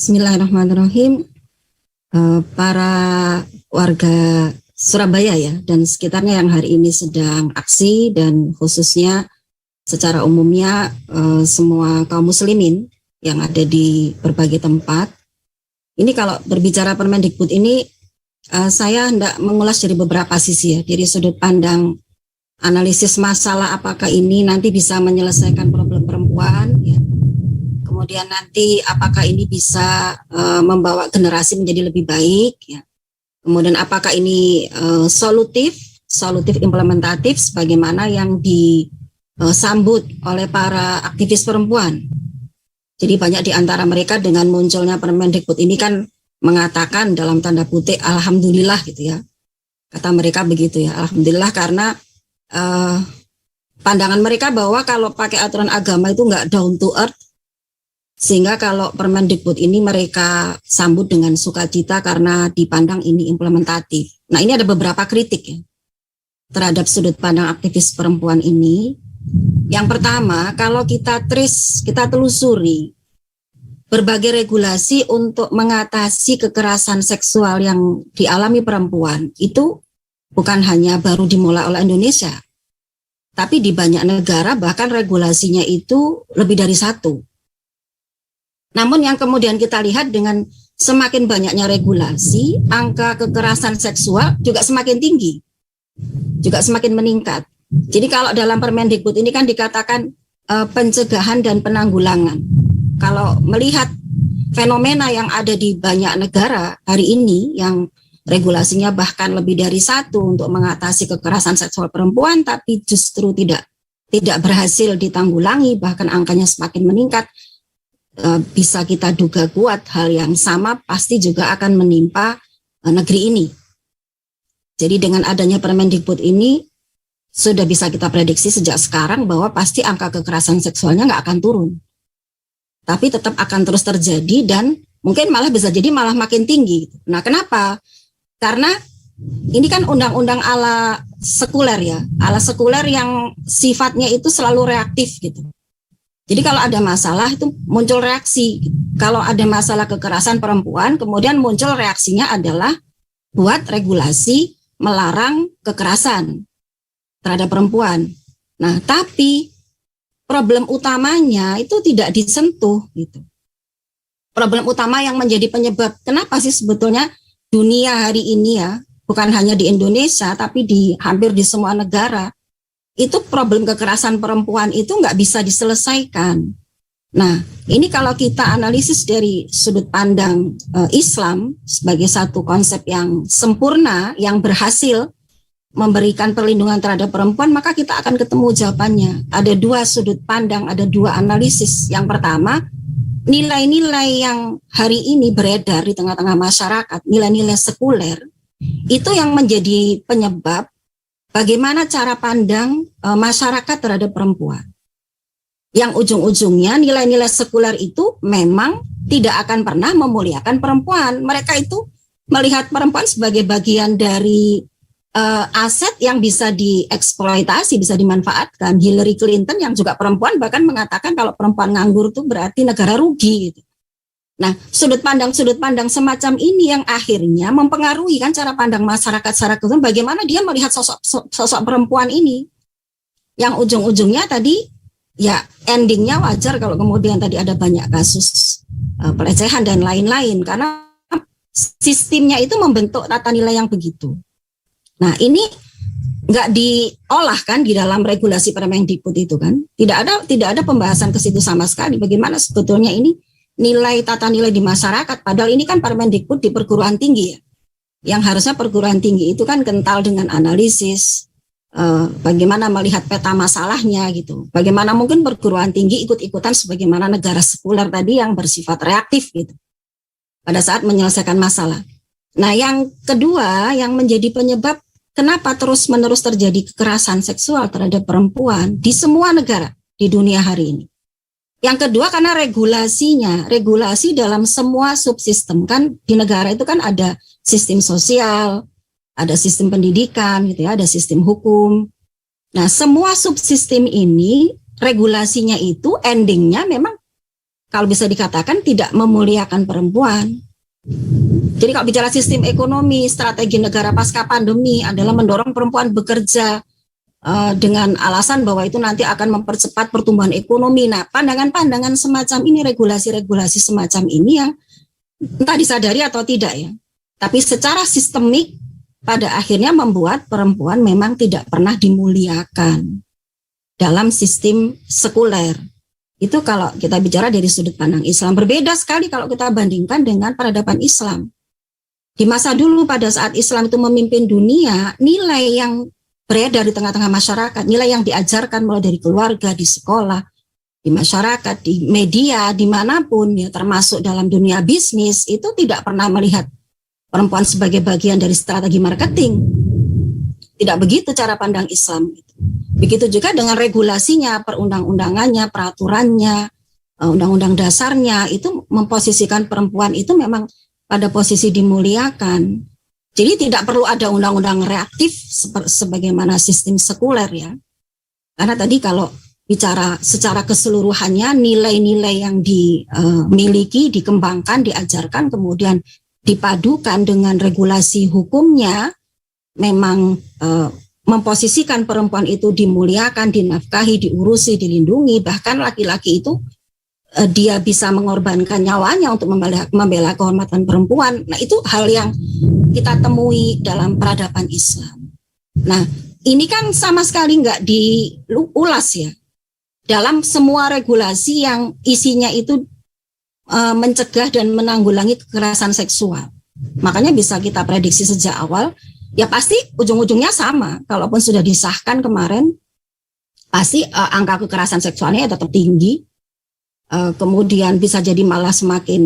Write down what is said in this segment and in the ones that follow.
Bismillahirrahmanirrahim. Para warga Surabaya ya dan sekitarnya yang hari ini sedang aksi dan khususnya secara umumnya semua kaum muslimin yang ada di berbagai tempat. Ini kalau berbicara Permendikbud ini saya hendak mengulas dari beberapa sisi ya, dari sudut pandang analisis masalah apakah ini nanti bisa menyelesaikan problem perempuan ya. Kemudian nanti apakah ini bisa membawa generasi menjadi lebih baik ya. Kemudian apakah ini solutif implementatif sebagaimana yang disambut oleh para aktivis perempuan. Jadi banyak di antara mereka dengan munculnya Permendikbud ini kan mengatakan dalam tanda kutip alhamdulillah gitu ya. Kata mereka begitu ya, alhamdulillah karena pandangan mereka bahwa kalau pakai aturan agama itu enggak down to earth. Sehingga kalau Permendikbud ini mereka sambut dengan sukacita karena dipandang ini implementatif. Nah, ini ada beberapa kritik ya terhadap sudut pandang aktivis perempuan ini. Yang pertama, kalau kita telusuri berbagai regulasi untuk mengatasi kekerasan seksual yang dialami perempuan, itu bukan hanya baru dimulai oleh Indonesia, tapi di banyak negara bahkan regulasinya itu lebih dari satu. Namun yang kemudian kita lihat dengan semakin banyaknya regulasi, angka kekerasan seksual juga semakin tinggi, juga semakin meningkat. Jadi kalau dalam Permendikbud ini kan dikatakan pencegahan dan penanggulangan. Kalau melihat fenomena yang ada di banyak negara hari ini, yang regulasinya bahkan lebih dari satu untuk mengatasi kekerasan seksual perempuan, tapi justru tidak berhasil ditanggulangi, bahkan angkanya semakin meningkat. Bisa kita duga kuat hal yang sama pasti juga akan menimpa negeri ini. Jadi dengan adanya Permendikbud ini sudah bisa kita prediksi sejak sekarang bahwa pasti angka kekerasan seksualnya nggak akan turun. Tapi tetap akan terus terjadi dan mungkin malah bisa jadi malah makin tinggi. Nah kenapa? Karena ini kan undang-undang ala sekuler ya, ala sekuler yang sifatnya itu selalu reaktif gitu. Jadi kalau ada masalah itu muncul reaksi. Kalau ada masalah kekerasan perempuan, kemudian muncul reaksinya adalah buat regulasi melarang kekerasan terhadap perempuan. Nah, tapi problem utamanya itu tidak disentuh gitu. Problem utama yang menjadi penyebab kenapa sih sebetulnya dunia hari ini ya, bukan hanya di Indonesia tapi di hampir di semua negara, itu problem kekerasan perempuan itu nggak bisa diselesaikan. Nah, ini kalau kita analisis dari sudut pandang Islam sebagai satu konsep yang sempurna, yang berhasil memberikan perlindungan terhadap perempuan, maka kita akan ketemu jawabannya. Ada dua sudut pandang, ada dua analisis. Yang pertama, nilai-nilai yang hari ini beredar di tengah-tengah masyarakat, nilai-nilai sekuler, itu yang menjadi penyebab bagaimana cara pandang masyarakat terhadap perempuan. Yang ujung-ujungnya nilai-nilai sekuler itu memang tidak akan pernah memuliakan perempuan. Mereka itu melihat perempuan sebagai bagian dari aset yang bisa dieksploitasi, bisa dimanfaatkan. Hillary Clinton yang juga perempuan bahkan mengatakan kalau perempuan nganggur itu berarti negara rugi gitu. Nah, sudut pandang semacam ini yang akhirnya mempengaruhi kan cara pandang masyarakat secara keseluruhan, bagaimana dia melihat sosok perempuan ini. Yang ujung-ujungnya tadi ya endingnya wajar kalau kemudian tadi ada banyak kasus pelecehan dan lain-lain karena sistemnya itu membentuk tata nilai yang begitu. Nah, ini nggak diolah kan di dalam regulasi Permendikbud itu kan. Tidak ada pembahasan ke situ sama sekali bagaimana sebetulnya ini nilai tata nilai di masyarakat, padahal ini kan Permendikbud di perguruan tinggi ya, yang harusnya perguruan tinggi itu kan kental dengan analisis, bagaimana melihat peta masalahnya gitu, bagaimana mungkin perguruan tinggi ikut-ikutan sebagaimana negara sekuler tadi yang bersifat reaktif gitu, pada saat menyelesaikan masalah. Nah yang kedua yang menjadi penyebab kenapa terus-menerus terjadi kekerasan seksual terhadap perempuan di semua negara di dunia hari ini. Yang kedua karena regulasi dalam semua subsistem kan di negara itu kan ada sistem sosial, ada sistem pendidikan gitu ya, ada sistem hukum. Nah, semua subsistem ini regulasinya itu endingnya memang kalau bisa dikatakan tidak memuliakan perempuan. Jadi kalau bicara sistem ekonomi, strategi negara pasca pandemi adalah mendorong perempuan bekerja dengan alasan bahwa itu nanti akan mempercepat pertumbuhan ekonomi. Nah, pandangan-pandangan semacam ini, regulasi-regulasi semacam ini yang entah disadari atau tidak ya, tapi secara sistemik pada akhirnya membuat perempuan memang tidak pernah dimuliakan dalam sistem sekuler. Itu kalau kita bicara dari sudut pandang Islam. Berbeda sekali kalau kita bandingkan dengan peradaban Islam. Di masa dulu pada saat Islam itu memimpin dunia, nilai yang beredar di tengah-tengah masyarakat, nilai yang diajarkan mulai dari keluarga, di sekolah, di masyarakat, di media, dimanapun, ya termasuk dalam dunia bisnis, itu tidak pernah melihat perempuan sebagai bagian dari strategi marketing. Tidak begitu cara pandang Islam. Begitu juga dengan regulasinya, perundang-undangannya, peraturannya, undang-undang dasarnya, itu memposisikan perempuan itu memang pada posisi dimuliakan. Jadi tidak perlu ada undang-undang reaktif sebagaimana sistem sekuler ya. Karena tadi kalau bicara secara keseluruhannya, nilai-nilai yang dimiliki, dikembangkan, diajarkan, kemudian dipadukan dengan regulasi hukumnya, memang memposisikan perempuan itu dimuliakan, dinafkahi, diurusi, dilindungi, bahkan laki-laki itu dia bisa mengorbankan nyawanya untuk membela kehormatan perempuan. Nah, itu hal yang kita temui dalam peradaban Islam. Nah, ini kan sama sekali nggak diulas ya dalam semua regulasi yang isinya itu mencegah dan menanggulangi kekerasan seksual. Makanya bisa kita prediksi sejak awal, ya pasti ujung-ujungnya sama. Kalaupun sudah disahkan kemarin, pasti angka kekerasan seksualnya tetap tinggi. Kemudian bisa jadi malah semakin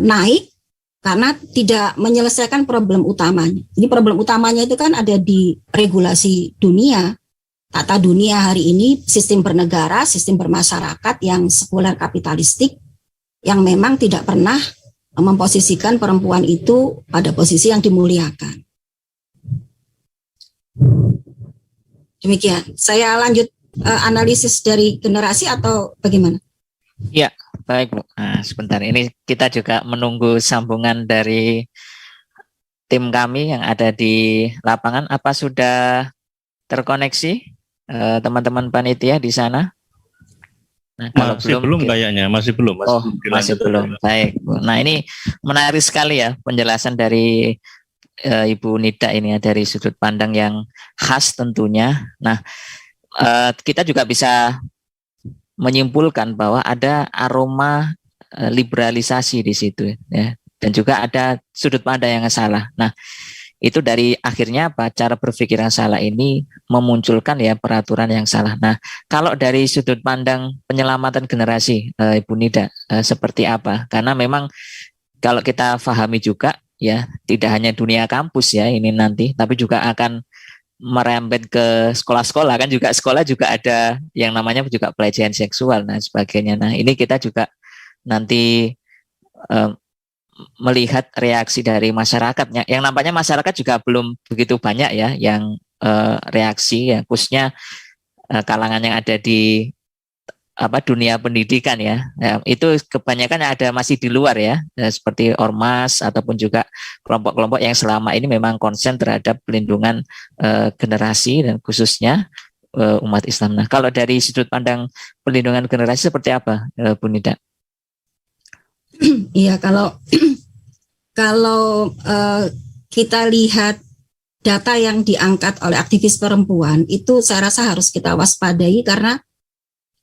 naik karena tidak menyelesaikan problem utamanya. Jadi problem utamanya itu kan ada di regulasi dunia, tata dunia hari ini, sistem bernegara, sistem bermasyarakat yang sekuler kapitalistik, yang memang tidak pernah memposisikan perempuan itu pada posisi yang dimuliakan. Demikian. Saya lanjut analisis dari generasi atau bagaimana? Ya, baik Bu. Nah, sebentar ini kita juga menunggu sambungan dari tim kami yang ada di lapangan. Apa sudah terkoneksi teman-teman panitia di sana? Nah, kalau belum kayaknya masih belum. Masih belum. Baik Bu. Nah, ini menarik sekali ya penjelasan dari Ibu Nida ini ya, dari sudut pandang yang khas tentunya. Nah, kita juga bisa menyimpulkan bahwa ada aroma liberalisasi di situ ya, dan juga ada sudut pandang yang salah. Nah, itu dari akhirnya apa, cara berpikir yang salah ini memunculkan ya peraturan yang salah. Nah, kalau dari sudut pandang penyelamatan generasi, Ibu Nida, seperti apa? Karena memang kalau kita pahami juga ya, tidak hanya dunia kampus ya ini nanti, tapi juga akan merembet ke sekolah-sekolah, kan juga sekolah juga ada yang namanya juga pelecehan seksual dan sebagainya. Nah, ini kita juga nanti melihat reaksi dari masyarakatnya, yang nampaknya masyarakat juga belum begitu banyak ya yang reaksi ya, khususnya kalangan yang ada di dunia pendidikan ya. Itu kebanyakan ada masih di luar ya, seperti ormas ataupun juga kelompok-kelompok yang selama ini memang konsen terhadap pelindungan generasi dan khususnya umat Islam. Nah, kalau dari sudut pandang pelindungan generasi seperti apa, Bu Nida? Iya, kalau kita lihat data yang diangkat oleh aktivis perempuan, itu saya rasa harus kita waspadai karena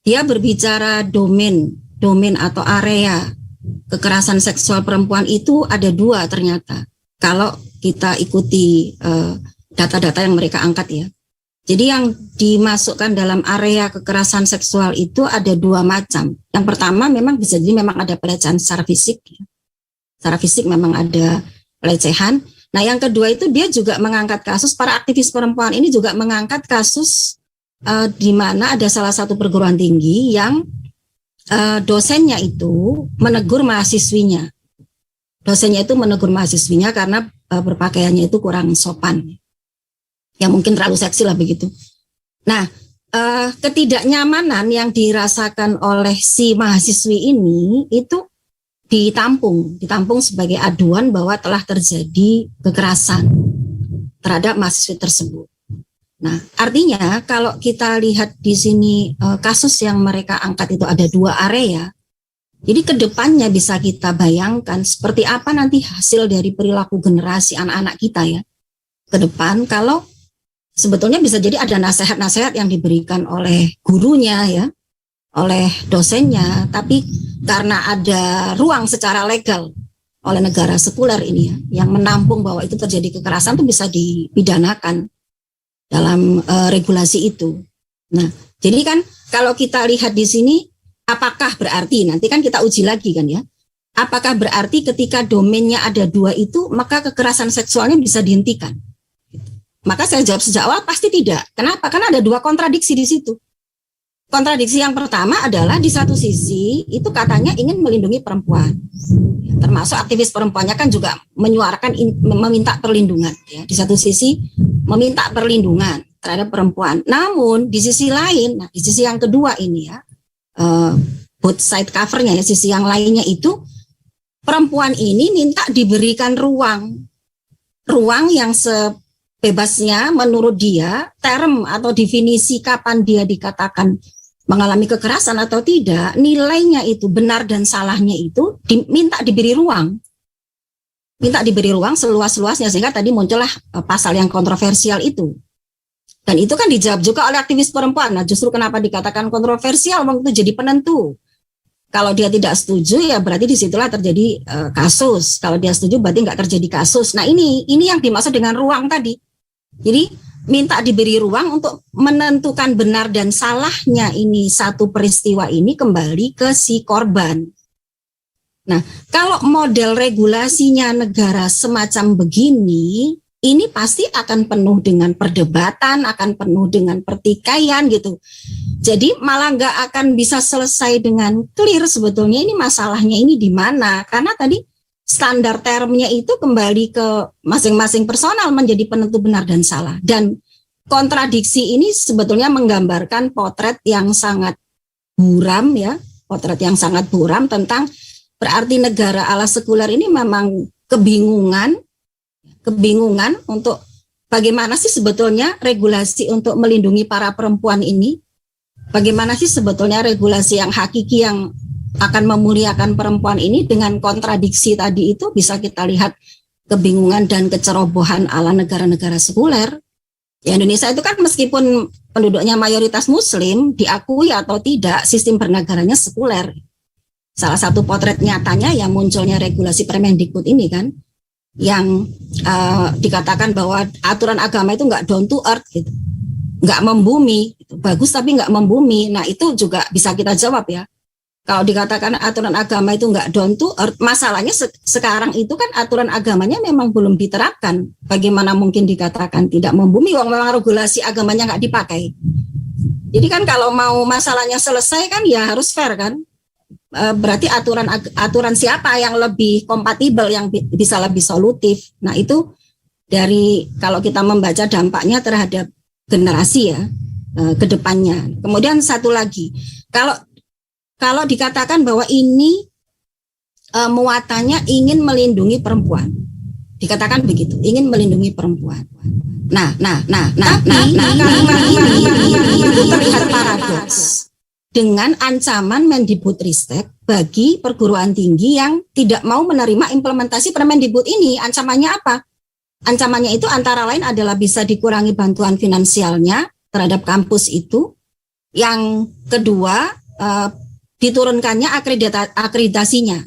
dia berbicara domain atau area kekerasan seksual perempuan itu ada dua ternyata. Kalau kita ikuti data-data yang mereka angkat ya. Jadi yang dimasukkan dalam area kekerasan seksual itu ada dua macam. Yang pertama memang bisa jadi memang ada pelecehan secara fisik. Secara fisik memang ada pelecehan. Nah, yang kedua itu dia juga mengangkat kasus, para aktivis perempuan ini juga mengangkat kasus di mana ada salah satu perguruan tinggi yang dosennya itu menegur mahasiswinya. Dosennya itu menegur mahasiswinya karena berpakaiannya itu kurang sopan. Ya mungkin terlalu seksi lah begitu. Nah, ketidaknyamanan yang dirasakan oleh si mahasiswi ini itu ditampung sebagai aduan bahwa telah terjadi kekerasan terhadap mahasiswa tersebut. Nah, artinya kalau kita lihat di sini kasus yang mereka angkat itu ada 2 area. Jadi ke depannya bisa kita bayangkan seperti apa nanti hasil dari perilaku generasi anak-anak kita ya. Ke depan kalau sebetulnya bisa jadi ada nasihat-nasihat yang diberikan oleh gurunya ya, oleh dosennya, tapi karena ada ruang secara legal oleh negara sekuler ini ya, yang menampung bahwa itu terjadi kekerasan itu bisa dipidanakan dalam regulasi itu. Nah, jadi kan kalau kita lihat di sini, apakah berarti nanti kan kita uji lagi kan ya? Apakah berarti ketika domainnya ada 2 itu, maka kekerasan seksualnya bisa dihentikan? Maka saya jawab sejak awal pasti tidak. Kenapa? Karena ada 2 kontradiksi di situ. Kontradiksi yang pertama adalah di satu sisi itu katanya ingin melindungi perempuan, termasuk aktivis perempuannya kan juga menyuarakan meminta perlindungan ya. Di satu sisi meminta perlindungan terhadap perempuan. Namun di sisi lain, nah di sisi yang kedua ini ya, both side covernya ya, sisi yang lainnya itu perempuan ini minta diberikan ruang yang sebebasnya menurut dia, term atau definisi kapan dia dikatakan mengalami kekerasan atau tidak, nilainya itu benar dan salahnya itu minta diberi ruang. Minta diberi ruang seluas-luasnya sehingga tadi muncullah pasal yang kontroversial itu. Dan itu kan dijawab juga oleh aktivis perempuan. Nah, justru kenapa dikatakan kontroversial waktu itu jadi penentu. Kalau dia tidak setuju ya berarti disitulah terjadi kasus. Kalau dia setuju berarti nggak terjadi kasus. Nah ini yang dimaksud dengan ruang tadi. Jadi minta diberi ruang untuk menentukan benar dan salahnya ini satu peristiwa ini kembali ke si korban. Nah, kalau model regulasinya negara semacam begini, ini pasti akan penuh dengan perdebatan, akan penuh dengan pertikaian gitu. Jadi malah nggak akan bisa selesai dengan clear sebetulnya ini masalahnya ini di mana. Karena tadi standar termnya itu kembali ke masing-masing personal menjadi penentu benar dan salah. Dan kontradiksi ini sebetulnya menggambarkan potret yang sangat buram ya, potret yang sangat buram tentang berarti negara ala sekuler ini memang kebingungan untuk bagaimana sih sebetulnya regulasi untuk melindungi para perempuan ini, bagaimana sih sebetulnya regulasi yang hakiki yang akan memuliakan perempuan ini. Dengan kontradiksi tadi itu bisa kita lihat kebingungan dan kecerobohan ala negara-negara sekuler. Ya, Indonesia itu kan meskipun penduduknya mayoritas muslim, diakui atau tidak sistem bernegaranya sekuler. Salah satu potret nyatanya yang munculnya regulasi Permendikbud ini kan, yang dikatakan bahwa aturan agama itu nggak down to earth gitu, nggak membumi, gitu. Bagus tapi nggak membumi. Nah itu juga bisa kita jawab ya. Kalau dikatakan aturan agama itu nggak down to earth, masalahnya sekarang itu kan aturan agamanya memang belum diterapkan. Bagaimana mungkin dikatakan tidak membumi, wong memang regulasi agamanya nggak dipakai. Jadi kan kalau mau masalahnya selesai kan ya harus fair kan. Berarti aturan siapa yang lebih kompatibel, yang bisa lebih solutif. Nah itu dari kalau kita membaca dampaknya terhadap generasi ya ke depannya. Kemudian satu lagi, kalau dikatakan bahwa ini muatannya ingin melindungi perempuan, dikatakan begitu, ingin melindungi perempuan. Nah, itu terlihat paradoks dengan ancaman Mendikbudristek bagi perguruan tinggi yang tidak mau menerima implementasi Permendikbud ini. Ancamannya apa? Ancamannya itu antara lain adalah bisa dikurangi bantuan finansialnya terhadap kampus itu. Yang kedua, diturunkannya akreditasinya.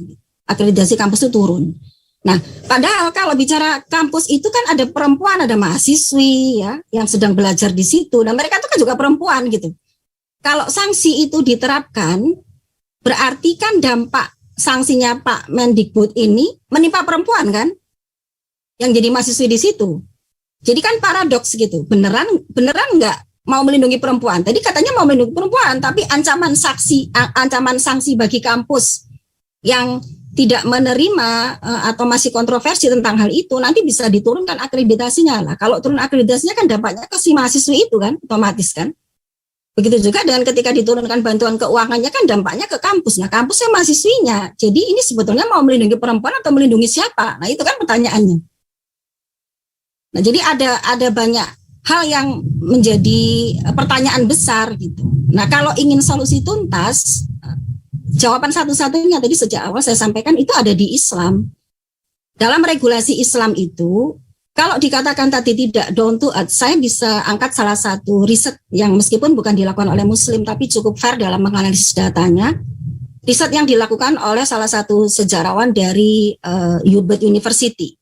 Akreditasi kampus itu turun. Nah, padahal kalau bicara kampus itu kan ada perempuan, ada mahasiswi ya yang sedang belajar di situ. Nah, mereka itu kan juga perempuan gitu. Kalau sanksi itu diterapkan, berarti kan dampak sanksinya Pak Mendikbud ini menimpa perempuan kan, yang jadi mahasiswi di situ. Jadi kan paradoks gitu. Beneran nggak mau melindungi perempuan? Tadi katanya mau melindungi perempuan, tapi ancaman sanksi bagi kampus yang tidak menerima atau masih kontroversi tentang hal itu, nanti bisa diturunkan akreditasinya lah. Kalau turun akreditasinya kan dampaknya ke si mahasiswi itu kan, otomatis kan. Begitu juga dengan ketika diturunkan bantuan keuangannya kan dampaknya ke kampus. Nah, kampusnya mahasiswinya. Jadi ini sebetulnya mau melindungi perempuan atau melindungi siapa? Nah, itu kan pertanyaannya. Nah, jadi ada banyak hal yang menjadi pertanyaan besar gitu. Nah, kalau ingin solusi tuntas, jawaban satu-satunya tadi sejak awal saya sampaikan itu ada di Islam. Dalam regulasi Islam itu, kalau dikatakan tadi tidak down to earth, saya bisa angkat salah satu riset yang meskipun bukan dilakukan oleh Muslim, tapi cukup fair dalam menganalisis datanya. Riset yang dilakukan oleh salah satu sejarawan dari Hubert University.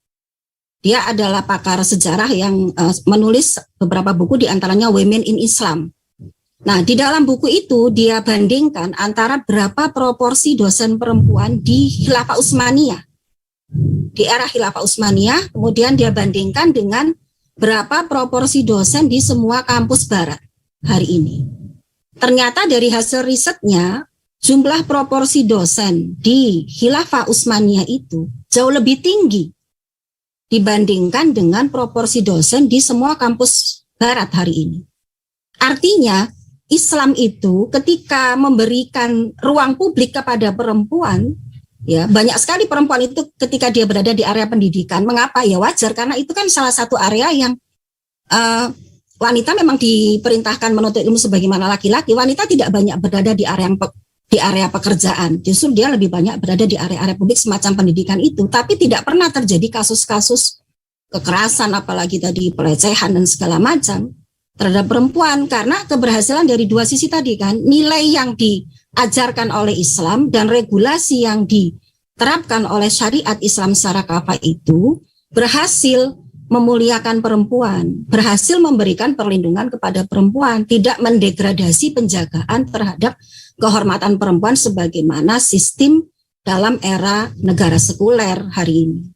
Dia adalah pakar sejarah yang menulis beberapa buku, diantaranya Women in Islam. Nah, di dalam buku itu dia bandingkan antara berapa proporsi dosen perempuan di Khilafah Utsmaniyah. Di era Khilafah Utsmaniyah, kemudian dia bandingkan dengan berapa proporsi dosen di semua kampus barat hari ini. Ternyata dari hasil risetnya, jumlah proporsi dosen di Khilafah Utsmaniyah itu jauh lebih tinggi dibandingkan dengan proporsi dosen di semua kampus barat hari ini. Artinya, Islam itu ketika memberikan ruang publik kepada perempuan, ya banyak sekali perempuan itu ketika dia berada di area pendidikan. Mengapa? Ya wajar, karena itu kan salah satu area yang wanita memang diperintahkan menuntut ilmu sebagaimana laki-laki. Wanita tidak banyak berada di area pekerjaan, justru dia lebih banyak berada di area-area publik semacam pendidikan itu, tapi tidak pernah terjadi kasus-kasus kekerasan, apalagi tadi pelecehan dan segala macam terhadap perempuan, karena keberhasilan dari dua sisi tadi kan, nilai yang diajarkan oleh Islam dan regulasi yang diterapkan oleh syariat Islam secara kafah itu berhasil memuliakan perempuan, berhasil memberikan perlindungan kepada perempuan, tidak mendegradasi penjagaan terhadap kehormatan perempuan sebagaimana sistem dalam era negara sekuler hari ini.